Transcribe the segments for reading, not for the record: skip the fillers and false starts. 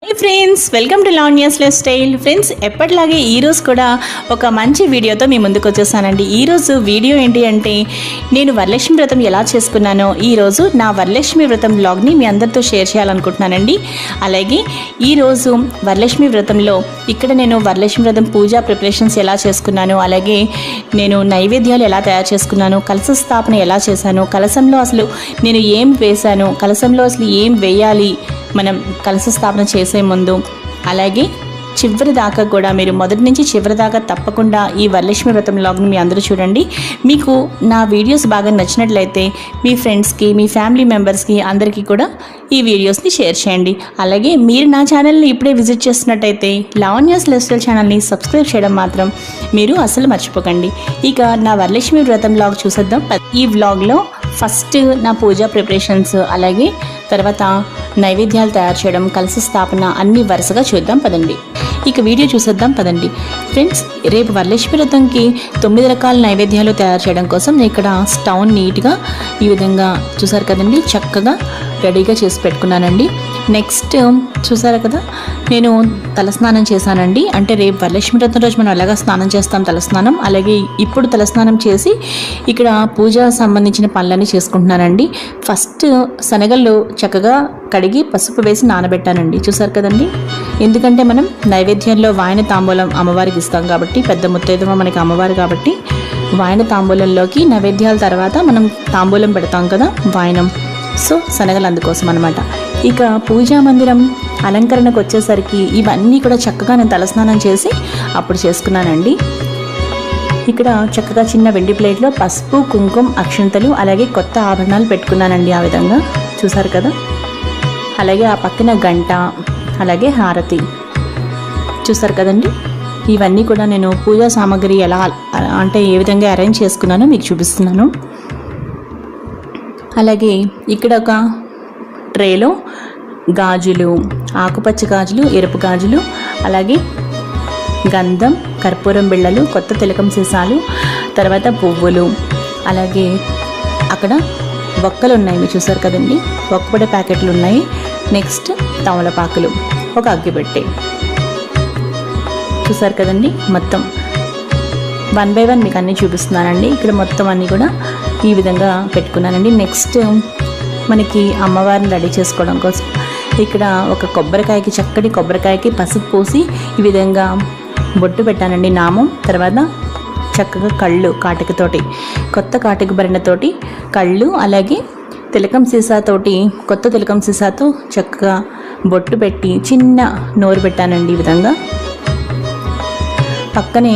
Hi friends, welcome to Lavanya's life style. Friends, ఎప్పటిలాగే ఈరోజు కూడా ఒక మంచి వీడియోతో మీ ముందుకు వచ్చేసానండి. ఈరోజు వీడియో ఏంటి అంటే, నేను వరలక్ష్మి వ్రతం ఎలా చేసుకున్నానో ఈరోజు నా వరలక్ష్మి వ్రతం వ్లాగ్ని మీ అందరితో షేర్ చేయాలనుకుంటున్నానండి. అలాగే ఈరోజు వరలక్ష్మి వ్రతంలో ఇక్కడ నేను వరలక్ష్మి వ్రతం పూజా ప్రిపరేషన్స్ ఎలా చేసుకున్నాను, అలాగే నేను నైవేద్యాలు ఎలా తయారు చేసుకున్నాను, కలశ స్థాపన ఎలా చేశాను, కలశంలో అసలు నేను ఏం వేశాను, కలశంలో అసలు ఏం వేయాలి మనం కలశ స్థాపన చేసే ముందు, అలాగే చివరి దాకా కూడా మీరు మొదటి నుంచి చివరి దాకా తప్పకుండా ఈ వరలక్ష్మి వ్రతం వ్లాగ్ని మీ అందరూ చూడండి. మీకు నా వీడియోస్ బాగా నచ్చినట్లయితే మీ ఫ్రెండ్స్కి, మీ ఫ్యామిలీ మెంబర్స్కి అందరికీ కూడా ఈ వీడియోస్ని షేర్ చేయండి. అలాగే మీరు నా ఛానల్ని ఇప్పుడే విజిట్ చేస్తున్నట్టయితే లావణ్యాస్ లైఫ్ స్టైల్ ఛానల్ని సబ్స్క్రైబ్ చేయడం మాత్రం మీరు అసలు మర్చిపోకండి. ఇక నా వరలక్ష్మి వ్రతం వ్లాగ్ చూసేద్దాం. ఈ వ్లాగ్లో ఫస్ట్ నా పూజా ప్రిపరేషన్స్, అలాగే తర్వాత నైవేద్యాలు తయారు చేయడం, కలశ స్థాపన అన్నీ వరుసగా చూద్దాం పదండి. ఇక వీడియో చూసేద్దాం పదండి. ఫ్రెండ్స్, రేపు వరలక్ష్మి వ్రతంకి 9 రకాల నైవేద్యాలు తయారు చేయడం కోసం నేను ఇక్కడ స్టవ్ నీట్గా ఈ విధంగా చూసారు కదండి, చక్కగా రెడీగా చేసి పెట్టుకున్నానండి. నెక్స్ట్ చూసారు కదా, నేను తలస్నానం చేశానండి. అంటే రేపు వరలక్ష్మి వ్రతం రోజు మనం ఎలాగా స్నానం చేస్తాం, తలస్నానం, అలాగే ఇప్పుడు తలస్నానం చేసి ఇక్కడ పూజ సంబంధించిన పనులన్నీ చేసుకుంటున్నానండి. ఫస్ట్ శనగలు చక్కగా కడిగి పసుపు వేసి నానబెట్టానండి. చూసారు కదండి, ఎందుకంటే మనం నైవేద్యంలో వాయన తాంబూలం అమ్మవారికి ఇస్తాం కాబట్టి, పెద్ద ముత్తైదువ మనకి అమ్మవారు కాబట్టి వాయన తాంబూలంలోకి నైవేద్యాల తర్వాత మనం తాంబూలం పెడతాం కదా, వాయనం. సో శనగలు అందుకోసం అనమాట. ఇక పూజా మందిరం అలంకరణకు వచ్చేసరికి ఇవన్నీ కూడా చక్కగా నేను తలస్నానం చేసి అప్పుడు చేసుకున్నానండి. ఇక్కడ చక్కగా చిన్న వెండి ప్లేట్లో పసుపు, కుంకుమ, అక్షంతలు, అలాగే కొత్త ఆభరణాలు పెట్టుకున్నానండి. ఆ విధంగా చూసారు కదా. అలాగే ఆ పక్కన గంట, అలాగే హారతి చూసారు కదండి. ఇవన్నీ కూడా నేను పూజా సామాగ్రి ఎలా అంటే ఏ విధంగా అరేంజ్ చేసుకున్నానో మీకు చూపిస్తున్నాను. అలాగే ఇక్కడ ఒక ట్రేలో గాజులు, ఆకుపచ్చ గాజులు, ఎరుపు గాజులు, అలాగే గంధం, కర్పూరం బిళ్ళలు, కొత్త తిలకం సీసాలు, తర్వాత పువ్వులు, అలాగే అక్కడ ఒక్కలు ఉన్నాయి మీరు చూసారు కదండి, ఒక్కపొడి ప్యాకెట్లు ఉన్నాయి. నెక్స్ట్ తమలపాకులు, ఒక అగ్గిపెట్టె చూసారు కదండి. మొత్తం 1 by 1 మీకు అన్నీ చూపిస్తున్నానండి. ఇక్కడ మొత్తం అన్నీ కూడా ఈ విధంగా పెట్టుకున్నానండి. నెక్స్ట్ మనకి అమ్మవారిని రెడీ చేసుకోవడం కోసం ఇక్కడ ఒక కొబ్బరికాయకి, చక్కటి కొబ్బరికాయకి పసుపు పోసి ఈ విధంగా బొట్టు పెట్టానండి, నామం. తర్వాత చక్కగా కళ్ళు కాటికతోటి, కొత్త కాటిక భరణతోటి కళ్ళు, అలాగే తిలకం సీసాతోటి, కొత్త తిలకం సీసాతో చక్కగా బొట్టు పెట్టి చిన్న నోరు పెట్టానండి. ఈ విధంగా పక్కనే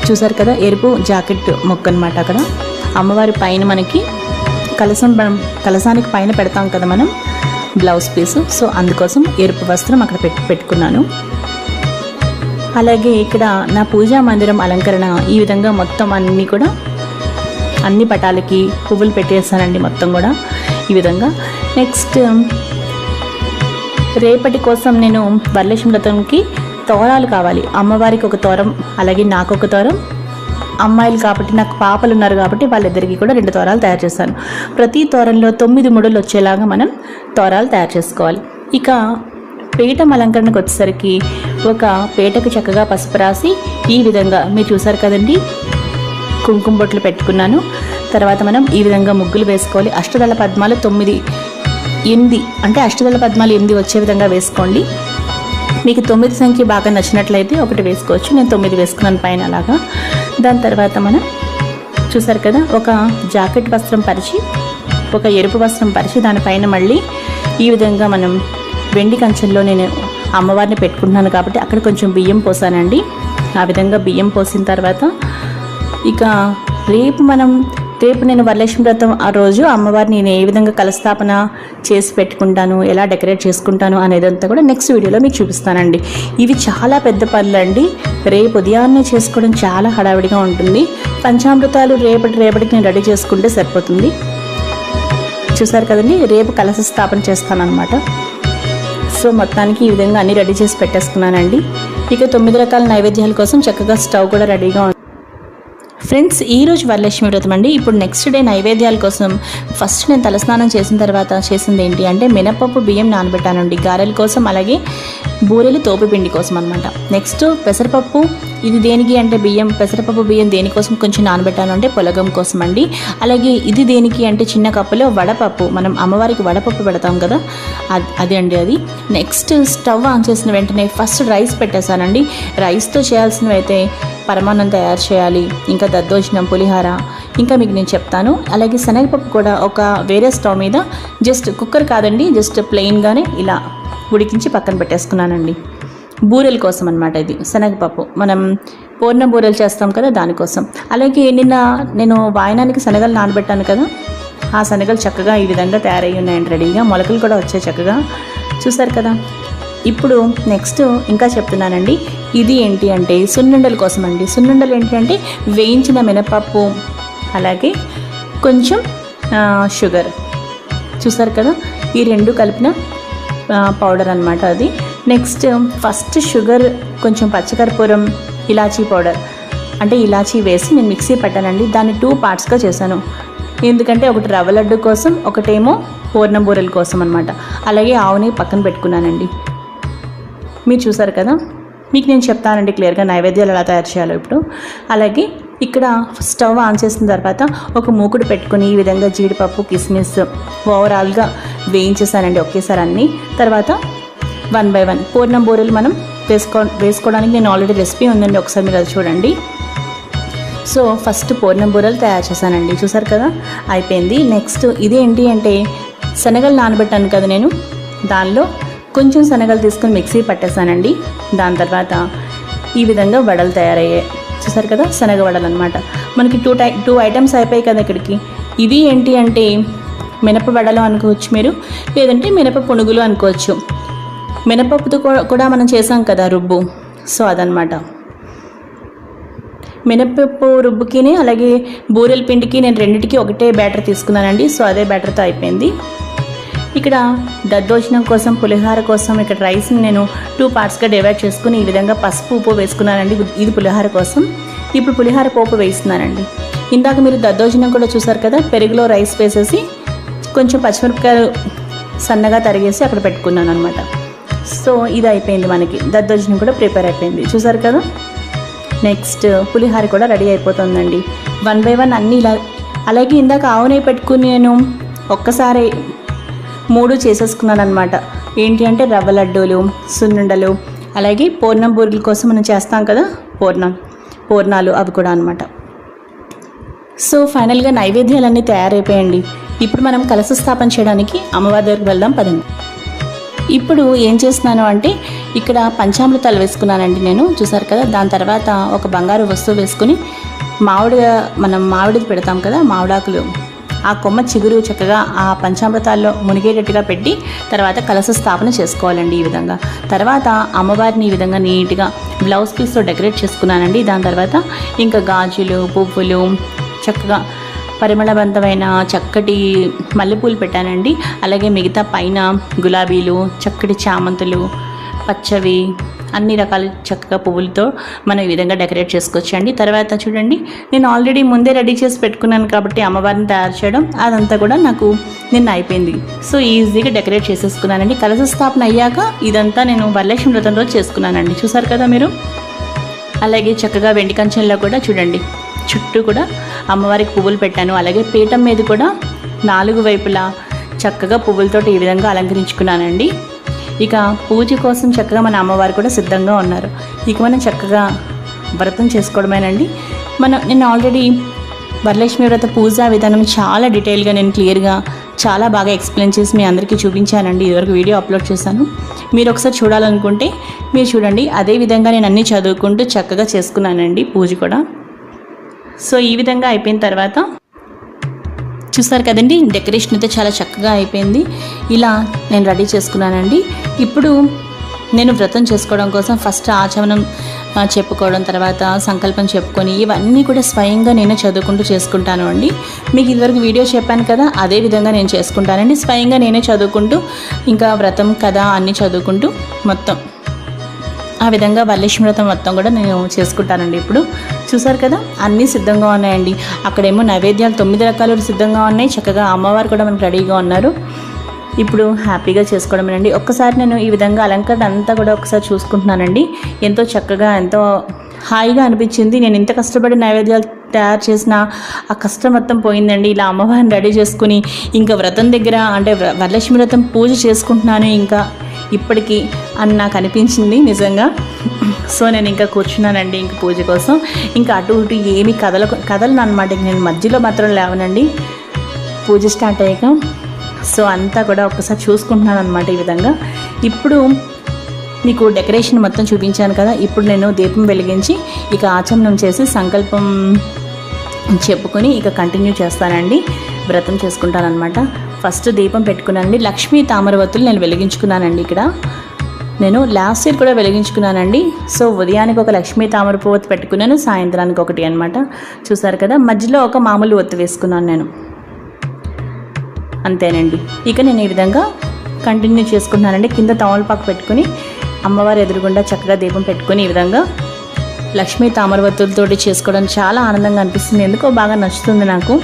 చూసారు కదా ఎరుపు జాకెట్ మొక్క అనమాట. అక్కడ అమ్మవారి పైన మనకి కలశానికి పైన పెడతాం కదా మనం బ్లౌజ్ పీసు, సో అందుకోసం ఎరుపు వస్త్రం అక్కడ పెట్టుకున్నాను. అలాగే ఇక్కడ నా పూజా మందిరం అలంకరణ ఈ విధంగా మొత్తం అన్నీ కూడా అన్ని పటాలకి పువ్వులు పెట్టేస్తానండి మొత్తం కూడా ఈ విధంగా. నెక్స్ట్ రేపటి కోసం నేను వరలక్ష్మి వ్రతంకి తోరాలు కావాలి. అమ్మవారికి ఒక తోరం, అలాగే నాకు ఒక తోరం. అమ్మాయిలు కాబట్టి, నాకు పాపలు ఉన్నారు కాబట్టి వాళ్ళిద్దరికీ కూడా 2 తోరాలు తయారు చేస్తాను. ప్రతి తోరంలో 9 ముడులు వచ్చేలాగా మనం తోరాలు తయారు చేసుకోవాలి. ఇక పీఠం అలంకరణకు వచ్చేసరికి ఒక పీటకు చక్కగా పసుపు రాసి ఈ విధంగా మీరు చూసారు కదండి, కుంకుమ బొట్లు పెట్టుకున్నాను. తర్వాత మనం ఈ విధంగా ముగ్గులు వేసుకోవాలి. అష్టదళ పద్మాలు 8 అంటే అష్టదళ పద్మాలు 8 వచ్చే విధంగా వేసుకోండి. మీకు 9 సంఖ్య బాగా నచ్చినట్లయితే 1 వేసుకోవచ్చు. నేను 9 వేసుకున్నాను పైన అలాగా. దాని తర్వాత మనం చూసారు కదా ఒక జాకెట్ వస్త్రం పరిచి, ఒక ఎరుపు వస్త్రం పరిచి దానిపైన మళ్ళీ ఈ విధంగా మనం వెండి కంచెంలో నేను అమ్మవారిని పెట్టుకుంటున్నాను కాబట్టి అక్కడ కొంచెం బియ్యం పోసానండి. ఆ విధంగా బియ్యం పోసిన తర్వాత ఇక రేపు నేను వరలక్ష్మి వ్రతం ఆ రోజు అమ్మవారిని నేను ఏ విధంగా కలస్థాపన చేసి పెట్టుకుంటాను, ఎలా డెకరేట్ చేసుకుంటాను అనేదంతా కూడా నెక్స్ట్ వీడియోలో మీకు చూపిస్తానండి. ఇవి చాలా పెద్ద పనులు అండి. రేపు ఉదయాన్నే చేసుకోవడం చాలా హడావిడిగా ఉంటుంది. పంచామృతాలు రేపటికి నేను రెడీ చేసుకుంటే సరిపోతుంది. చూసారు కదండి, రేపు కలశ స్థాపన చేస్తానన్నమాట. సో మొత్తానికి ఈ విధంగా అన్నీ రెడీ చేసి పెట్టేసుకున్నానండి. ఇక 9 రకాల నైవేద్యాల కోసం చక్కగా స్టవ్ కూడా రెడీగా ఉంది. ఫ్రెండ్స్, ఈరోజు వరలక్ష్మి వ్రతం అండి. ఇప్పుడు నెక్స్ట్ డే నైవేద్యాల కోసం ఫస్ట్ నేను తలస్నానం చేసిన తర్వాత చేసింది ఏంటి అంటే మినపప్పు బియ్యం నానబెట్టానండి గారెల కోసం, అలాగే బూరెలు తోపుపిండి కోసం అనమాట. నెక్స్ట్ పెసరపప్పు, ఇది దేనికి అంటే పెసరపప్పు బియ్యం దేనికోసం కొంచెం నానబెట్టాను అంటే పొలగం కోసం అండి. అలాగే ఇది దేనికి అంటే చిన్న కప్పులో వడపప్పు, మనం అమ్మవారికి వడపప్పు పెడతాం కదా, అది అండి అది. నెక్స్ట్ స్టవ్ ఆన్ చేసిన వెంటనే ఫస్ట్ రైస్ పెట్టేశానండి. రైస్తో చేయాల్సినవి అయితే పరమాన్నం తయారు చేయాలి, ఇంకా దద్దోజనం, పులిహార, ఇంకా మీకు నేను చెప్తాను. అలాగే శనగపప్పు కూడా ఒక వేరే స్టవ్ మీద జస్ట్ కుక్కర్ కాదండి, జస్ట్ ప్లెయిన్గానే ఇలా ఉడికించి పక్కన పెట్టేసుకున్నానండి. బూరెల కోసం అనమాట. ఇది శనగపప్పు, మనం పూర్ణ బూరెలు చేస్తాం కదా, దానికోసం. అలాగే నిన్న నేను వాయనానికి శనగలు నానబెట్టాను కదా, ఆ శనగలు చక్కగా ఈ విధంగా తయారయ్యి ఉన్నాయండి రెడీగా. మొలకలు కూడా వచ్చాయి చక్కగా, చూసారు కదా. ఇప్పుడు నెక్స్ట్ ఇంకా చెప్తున్నానండి. ఇది ఏంటి అంటే సున్నుండల కోసం అండి. సున్నుండలు ఏంటి అంటే వేయించిన మినపప్పు, అలాగే కొంచెం షుగర్, చూసారు కదా, ఈ రెండు కలిపిన పౌడర్ అనమాట అది. నెక్స్ట్ ఫస్ట్ షుగర్, కొంచెం పచ్చకర్పూరం, ఇలాచీ పౌడర్ అంటే ఇలాచీ వేసి నేను మిక్సీ పెట్టానండి. దాన్ని 2 పార్ట్స్గా చేశాను. ఎందుకంటే ఒకటి రవ్వ లడ్డు కోసం, ఒకటేమో పూర్ణం బూరెల కోసం అనమాట. అలాగే ఆవుని పక్కన పెట్టుకున్నానండి. మీరు చూసారు కదా, మీకు నేను చెప్తానండి క్లియర్గా నైవేద్యాలు ఎలా తయారు చేయాలో ఇప్పుడు. అలాగే ఇక్కడ స్టవ్ ఆన్ చేసిన తర్వాత ఒక మూకుడు పెట్టుకుని ఈ విధంగా జీడిపప్పు, కిస్మిస్ ఓవరాల్గా వేయించేసానండి ఒకేసారి అన్నీ. తర్వాత 1 by 1 పూర్ణం బూరెలు మనం వేసుకోవడానికి నేను ఆల్రెడీ రెసిపీ ఉందండి, ఒకసారి మీరు అది చూడండి. సో ఫస్ట్ పూర్ణం బూరెలు తయారు చేశానండి, చూసారు కదా, అయిపోయింది. నెక్స్ట్ ఇదేంటి అంటే శనగలు నానబెట్టాను కదా నేను, దానిలో కొంచెం శనగలు తీసుకొని మిక్సీ పట్టేశానండి. దాని తర్వాత ఈ విధంగా వడలు తయారయ్యాయి, చూసారు కదా, శనగ వడలు అనమాట. మనకి 2 ఐటమ్స్ అయిపోయాయి కదా ఇక్కడికి. ఇవి ఏంటి అంటే మినప వడలు అనుకోవచ్చు మీరు, లేదంటే మినప పునుగులు అనుకోవచ్చు. మినపప్పుతో కూడా మనం చేసాం కదా రుబ్బు, సో అదనమాట. మినపప్పు రుబ్బుకిని అలాగే బూరెల పిండికి నేను రెండింటికి ఒకటే బ్యాటర్ తీసుకున్నానండి. సో అదే బ్యాటర్తో అయిపోయింది. ఇక్కడ దద్దోజనం కోసం, పులిహార కోసం ఇక్కడ రైస్ని నేను 2 పార్ట్స్గా డివైడ్ చేసుకుని ఈ విధంగా పసుపు, ఉప్పు వేసుకున్నానండి. ఇది పులిహార కోసం. ఇప్పుడు పులిహార పోపు వేస్తున్నానండి. ఇందాక మీరు దద్దోజనం కూడా చూసారు కదా, పెరుగులో రైస్ వేసేసి కొంచెం పచ్చిమిరపకాయలు సన్నగా తరిగేసి అక్కడ పెట్టుకున్నాను అనమాట. సో ఇది అయిపోయింది, మనకి దద్దోజనం కూడా ప్రిపేర్ అయిపోయింది, చూసారు కదా. నెక్స్ట్ పులిహార కూడా రెడీ అయిపోతుందండి. 1 by 1 అన్నీ ఇలా. అలాగే ఇందాక ఆవునే పెట్టుకుని నేను ఒక్కసారి 3 చేసేసుకున్నాను అనమాట. ఏంటి అంటే రవ్వ లడ్డూలు, సున్నుండలు, అలాగే పూర్ణం బూరెల కోసం మనం చేస్తాం కదా పూర్ణాలు, అవి కూడా అనమాట. సో ఫైనల్గా నైవేద్యాలన్నీ తయారైపోయాయండి. ఇప్పుడు మనం కలశ స్థాపన చేయడానికి అమ్మవారి దగ్గరికి వెళ్దాం పదండి. ఇప్పుడు ఏం చేస్తున్నాను అంటే ఇక్కడ పంచామృతాలు వేసుకున్నానండి నేను, చూసారు కదా. దాని తర్వాత ఒక బంగారు వస్తువు వేసుకుని మనం మామిడిది పెడతాం కదా, మామిడాకులు, ఆ కొమ్మ చిగురు చక్కగా ఆ పంచామృతాల్లో మునిగేటట్టుగా పెట్టి తర్వాత కలశ స్థాపన చేసుకోవాలండి ఈ విధంగా. తర్వాత అమ్మవారిని ఈ విధంగా నీట్గా బ్లౌజ్ పీస్తో డెకరేట్ చేసుకున్నానండి. దాని తర్వాత ఇంకా గాజులు, పువ్వులు, చక్కగా పరిమళవంతమైన చక్కటి మల్లెపూలు పెట్టానండి. అలాగే మిగతా పైన గులాబీలు, చక్కటి చామంతులు, పచ్చవి, అన్ని రకాల చక్కగా పువ్వులతో మనం ఈ విధంగా డెకరేట్ చేసుకోవచ్చండి. తర్వాత చూడండి, నేను ఆల్రెడీ ముందే రెడీ చేసి పెట్టుకున్నాను కాబట్టి అమ్మవారిని తయారు చేయడం అదంతా కూడా నాకు నిన్న అయిపోయింది. సో ఈజీగా డెకరేట్ చేసేసుకున్నానండి. కలశ స్థాపన అయ్యాక ఇదంతా నేను వరలక్ష్మి వ్రతం రోజు చేసుకున్నానండి, చూసారు కదా మీరు. అలాగే చక్కగా వెండి కంచెంలో కూడా చూడండి చుట్టూ కూడా అమ్మవారికి పువ్వులు పెట్టాను. అలాగే పీఠం మీద కూడా 4 వైపులా చక్కగా పువ్వులతోటి ఈ విధంగా అలంకరించుకున్నానండి. ఇక పూజ కోసం చక్కగా మన అమ్మవారు కూడా సిద్ధంగా ఉన్నారు. ఇక మనం చక్కగా వ్రతం చేసుకోవడమేనండి. నేను ఆల్రెడీ వరలక్ష్మి వ్రత పూజా విధానం చాలా డీటెయిల్గా నేను క్లియర్గా చాలా బాగా ఎక్స్ప్లెయిన్ చేసి మీ అందరికీ చూపించానండి. ఇదివరకు వీడియో అప్లోడ్ చేశాను, మీరు ఒకసారి చూడాలనుకుంటే మీరు చూడండి. అదేవిధంగా నేను అన్నీ చదువుకుంటూ చక్కగా చేసుకున్నానండి పూజ కూడా. సో ఈ విధంగా అయిపోయిన తర్వాత చూసారు కదండి, డెకరేషన్ అయితే చాలా చక్కగా అయిపోయింది. ఇలా నేను రెడీ చేసుకున్నానండి. ఇప్పుడు నేను వ్రతం చేసుకోవడం కోసం ఫస్ట్ ఆచమనం చెప్పుకోవడం, తర్వాత సంకల్పం చెప్పుకొని ఇవన్నీ కూడా స్వయంగా నేను చదువుకుంటూ చేసుకుంటాను అండి. మీకు ఇదివరకు వీడియో చెప్పాను కదా, అదే విధంగా నేను చేసుకుంటానండి. స్వయంగా నేనే చదువుకుంటూ ఇంకా వ్రతం కథ అన్నీ చదువుకుంటూ మొత్తం ఆ విధంగా వరలక్ష్మి వ్రతం మొత్తం కూడా నేను చేసుకుంటానండి. ఇప్పుడు చూసారు కదా, అన్నీ సిద్ధంగా ఉన్నాయండి. అక్కడేమో నైవేద్యాలు 9 రకాలు సిద్ధంగా ఉన్నాయి. చక్కగా అమ్మవారు కూడా మనకు రెడీగా ఉన్నారు. ఇప్పుడు హ్యాపీగా చేసుకోవడమేనండి. ఒక్కసారి నేను ఈ విధంగా అలంకరణ అంతా కూడా ఒకసారి చూసుకుంటున్నానండి. ఎంతో చక్కగా, ఎంతో హాయిగా అనిపించింది. నేను ఇంత కష్టపడి నైవేద్యాలు తయారు చేసిన ఆ కష్టం మొత్తం పోయిందండి. ఇలా అమ్మవారిని రెడీ చేసుకుని ఇంకా వ్రతం దగ్గర అంటే వరలక్ష్మి వ్రతం పూజ చేసుకుంటున్నాను ఇంకా ఇప్పటికీ అని నాకు అనిపించింది నిజంగా. సో నేను ఇంకా కూర్చున్నానండి ఇంకా పూజ కోసం. ఇంకా అటు ఇటు ఏమి కదలను అనమాట. నేను మధ్యలో మాత్రం లేవనండి పూజ స్టార్ట్ అయ్యాక. సో అంతా కూడా ఒక్కసారి చూసుకుంటున్నాను అనమాట ఈ విధంగా. ఇప్పుడు మీకు డెకరేషన్ మొత్తం చూపించాను కదా. ఇప్పుడు నేను దీపం వెలిగించి ఇక ఆచమనం చేసి సంకల్పం చెప్పుకొని ఇక కంటిన్యూ చేస్తానండి, వ్రతం చేసుకుంటానమాట. ఫస్ట్ దీపం పెట్టుకున్నానండి. లక్ష్మీ తామరవత్తులు నేను వెలిగించుకున్నానండి. ఇక్కడ నేను లాస్ట్ ఇయర్ కూడా వెలిగించుకున్నానండి. సో ఉదయానికి ఒక లక్ష్మీ తామరపు ఒత్తు పెట్టుకున్నాను, సాయంత్రానికి ఒకటి అనమాట. చూసారు కదా, మధ్యలో ఒక మామూలు ఒత్తు వేసుకున్నాను నేను, అంతేనండి. ఇక నేను ఈ విధంగా కంటిన్యూ చేసుకుంటున్నానండి. కింద తమలపాకు పెట్టుకుని అమ్మవారి ఎదురుగుండా చక్కగా దీపం పెట్టుకుని ఈ విధంగా లక్ష్మీ తామరవత్తులతోటి చేసుకోవడం చాలా ఆనందంగా అనిపిస్తుంది. ఎందుకో బాగా నచ్చుతుంది నాకు.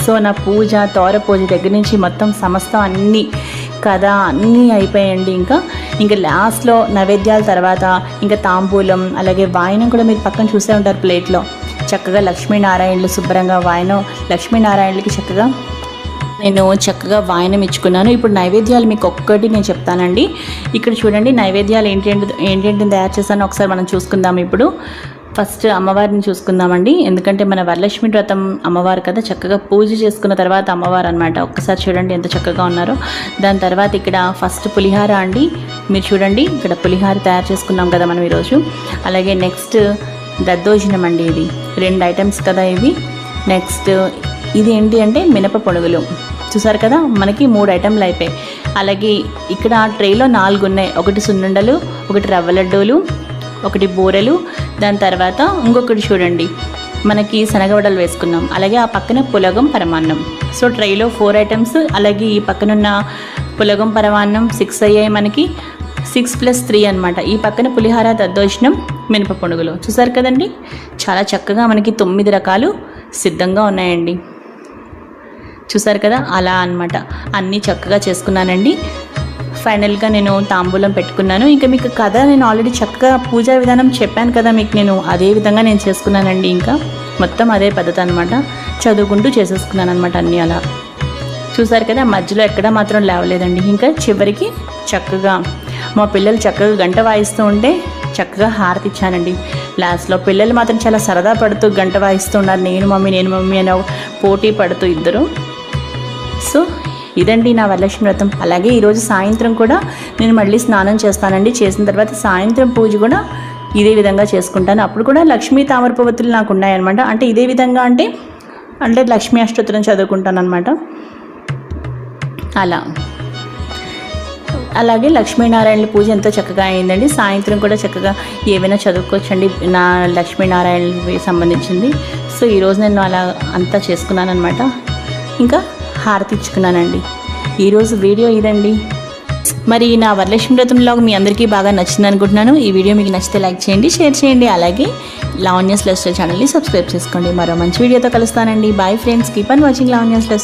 సో నా పూజ, తోర పూజ దగ్గర నుంచి మొత్తం సమస్తం అన్నీ అయిపోయాయండి. ఇంకా లాస్ట్లో నైవేద్యాల తర్వాత ఇంకా తాంబూలం, అలాగే వాయనం కూడా మీరు పక్కన చూసే ఉంటారు ప్లేట్లో. చక్కగా లక్ష్మీనారాయణలు శుభ్రంగా వాయనం, లక్ష్మీనారాయణలకి నేను చక్కగా వాయనం ఇచ్చుకున్నాను. ఇప్పుడు నైవేద్యాలు మీకు ఒక్కటి నేను చెప్తానండి. ఇక్కడ చూడండి, నైవేద్యాలు ఏంటేంటి తయారు చేశానో ఒకసారి మనం చూసుకుందాం. ఇప్పుడు ఫస్ట్ అమ్మవారిని చూసుకుందామండి. ఎందుకంటే మన వరలక్ష్మి వ్రతం అమ్మవారు కదా, చక్కగా పూజ చేసుకున్న తర్వాత అమ్మవారు అనమాట. ఒక్కసారి చూడండి ఎంత చక్కగా ఉన్నారో. దాని తర్వాత ఇక్కడ ఫస్ట్ పులిహార అండి. మీరు చూడండి, ఇక్కడ పులిహార తయారు చేసుకున్నాం కదా మనం ఈరోజు. అలాగే నెక్స్ట్ దద్దోజనం అండి. ఇది 2 ఐటమ్స్ కదా ఇవి. నెక్స్ట్ ఇది ఏంటి అంటే మినప పొడుగులు. చూసారు కదా, మనకి 3 ఐటెంలు అయిపోయాయి. అలాగే ఇక్కడ ట్రేలో 4 ఉన్నాయి. ఒకటి సున్నుండలు, ఒకటి రవ్వ లడ్డూలు, ఒకటి బూరెలు, దాని తర్వాత ఇంకొకటి చూడండి మనకి శనగవడలు వేసుకున్నాం. అలాగే ఆ పక్కన పులగం, పరమాన్నం. సో ట్రేలో 4 ఐటమ్స్. అలాగే ఈ పక్కనున్న పులగం, పరమాన్నం 6 అయ్యాయి మనకి. 6+3 అనమాట. ఈ పక్కన పులిహార, దద్దోజనం, మినప పొడుగులు. చూసారు కదండి, చాలా చక్కగా మనకి 9 రకాలు సిద్ధంగా ఉన్నాయండి. చూసారు కదా, అలా అనమాట అన్నీ చక్కగా చేసుకున్నానండి. ఫైనల్గా నేను తాంబూలం పెట్టుకున్నాను. ఇంకా మీకు కథ నేను ఆల్రెడీ చక్కగా పూజా విధానం చెప్పాను కదా మీకు, నేను అదే విధంగా నేను చేసుకున్నానండి. ఇంకా మొత్తం అదే పద్ధతి అనమాట, చదువుకుంటూ చేసేసుకున్నాను అనమాట అన్నీ అలా. చూసారు కదా, మధ్యలో ఎక్కడ మాత్రం లేవలేదండి. ఇంకా చివరికి చక్కగా మా పిల్లలు చక్కగా గంట వాయిస్తూ ఉంటే చక్కగా హారతి ఇచ్చానండి. లాస్ట్లో పిల్లలు మాత్రం చాలా సరదా పడుతూ గంట వాయిస్తూ ఉన్నారు. నేను మమ్మీ అని పోటీ పడుతూ ఇద్దరు. సో ఇదండి నా వరలక్ష్మి వ్రతం. అలాగే ఈరోజు సాయంత్రం కూడా నేను మళ్ళీ స్నానం చేస్తానండి. చేసిన తర్వాత సాయంత్రం పూజ కూడా ఇదే విధంగా చేసుకుంటాను. అప్పుడు కూడా లక్ష్మీ తామరపువత్తులు నాకు ఉన్నాయన్నమాట. అంటే ఇదే విధంగా అంటే లక్ష్మీ అష్టోత్తరం చదువుకుంటాను అనమాట అలా. అలాగే లక్ష్మీనారాయణ పూజ ఎంతో చక్కగా అయిందండి. సాయంత్రం కూడా చక్కగా ఏవైనా చదువుకోవచ్చండి నా లక్ష్మీనారాయణకి సంబంధించింది. సో ఈరోజు నేను అలా అంతా చేసుకున్నాను అనమాట. ఇంకా హారతి ఇచ్చుకున్నానండి. ఈరోజు వీడియో ఇదండి. మరి నా వరలక్ష్మి వ్రతం వ్లాగ్ మీ అందరికీ బాగా నచ్చింది అనుకుంటున్నాను. ఈ వీడియో మీకు నచ్చితే లైక్ చేయండి, షేర్ చేయండి. అలాగే లావణ్యస్ లైఫ్ స్టైల్ ఛానల్ని సబ్స్క్రైబ్ చేసుకోండి. మరో మంచి వీడియోతో కలుస్తానండి. Bye friends, keep on watching Lavanya's life.